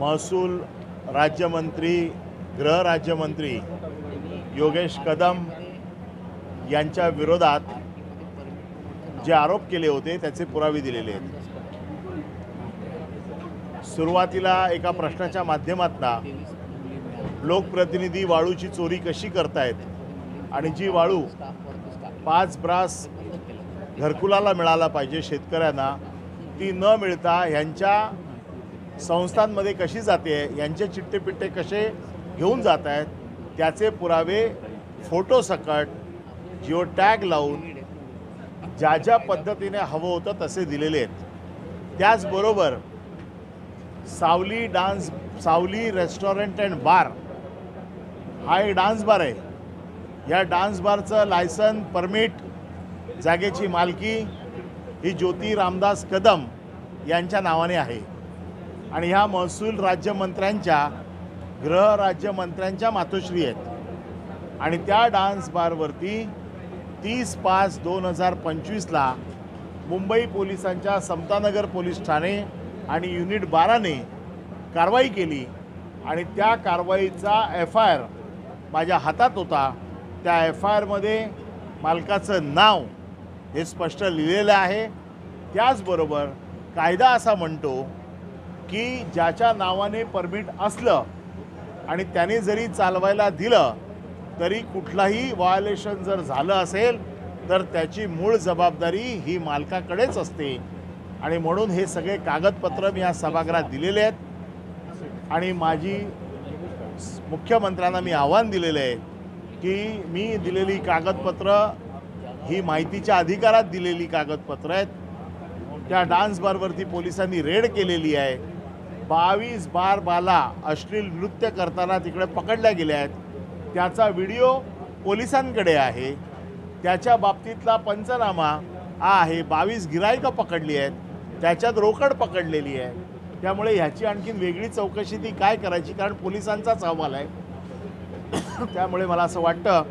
महसूल राज्यमंत्री गृह राज्यमंत्री योगेश कदम यांच्या विरोधात जे आरोप केले होते त्याचे पुरावे दिलेले आहेत। सुरुवातीला एका प्रश्नाच्या माध्यमातून लोकप्रतिनिधी वाळूची चोरी कशी करतायत आणि जी वाळू 5 ब्रास घरकुलाला मिळाला पाहिजे शेतकऱ्यांना ती न मिळता यांच्या संस्थांमध्ये कशी जाते, यांचे चिट्टेपिट्टे कसे घेऊन जात आहेत त्याचे पुरावे फोटोसकट जिओ टॅग लावून ज्या ज्या पद्धतीने हवं होतं तसे दिलेले आहेत। त्याचबरोबर सावली रेस्टॉरंट अँड बार हा एक डान्स बार आहे। या डान्स बारचं लायसन परमिट जागेची मालकी ही ज्योती रामदास कदम यांच्या नावाने आहे आणि ह्या महसूल राज्यमंत्र्यांच्या गृह राज्यमंत्र्यांच्या मातोश्री आहेत आणि त्या डान्स बारवरती 30/5/2025 मुंबई पोलिसांच्या समतानगर पोलीस ठाणे आणि युनिट 12ने कारवाई केली आणि त्या कारवाईचा FIR माझ्या हातात होता। त्या FIRमध्ये मालकाचं नाव हे स्पष्ट लिहिलेलं आहे। त्याचबरोबर कायदा असा म्हणतो की ज्याच्या नावाने परमिट असलं आणि त्याने जरी चालवायला दिलं तरी कुठलाही व्हायोलेशन जर झालं असेल तर त्याची मूळ जबाबदारी ही मालकाकडेच असते आणि म्हणून हे सगळे कागदपत्र मी या सभागृहात दिलेले आहेत आणि मुख्यमंत्र्यांना मी आव्हान दिलेलं आहे की मी दिलेली कागदपत्र ही माहितीच्या अधिकारात दिलेली कागदपत्र आहेत। त्या डान्स बारवरती पोलिसांनी रेड केलेली आहे। 22 बाला अश्लील नृत्य करताना तिकडे पकडल्या गेल्या आहेत। त्याचा व्हिडिओ पोलिसांकडे आहे। त्याच्या बाबतीतला पंचनामा आहे। 22 गिरायकं पकडली आहेत, त्याच्यात रोकड पकडलेली आहे। त्यामुळे ह्याची आणखीन वेगळी चौकशी ती काय करायची, कारण पोलिसांचाच अहवाल आहे। त्यामुळे मला असं वाटतं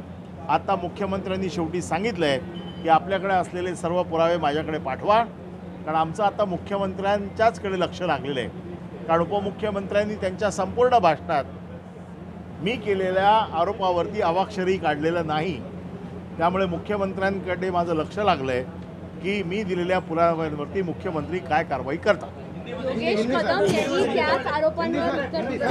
आता मुख्यमंत्र्यांनी शेवटी सांगितलं आहे की आपल्याकडे असलेले सर्व पुरावे माझ्याकडे पाठवा, कारण आमचं आता मुख्यमंत्र्यांच्याचकडे लक्ष लागलेलं आहे। कारण उपमुख्यमंत्र्यांनी त्यांच्या संपूर्ण भाषणात मी केलेल्या आरोपावरती अवाक्षरही काढलेलं नाही। त्यामुळे मुख्यमंत्र्यांकडे माझं लक्ष लागलं आहे की मी दिलेल्या पुराव्यांवरती मुख्यमंत्री काय कारवाई करतात। योगेश कदम यांनी त्याच आरोपांवर उत्तर दिलं।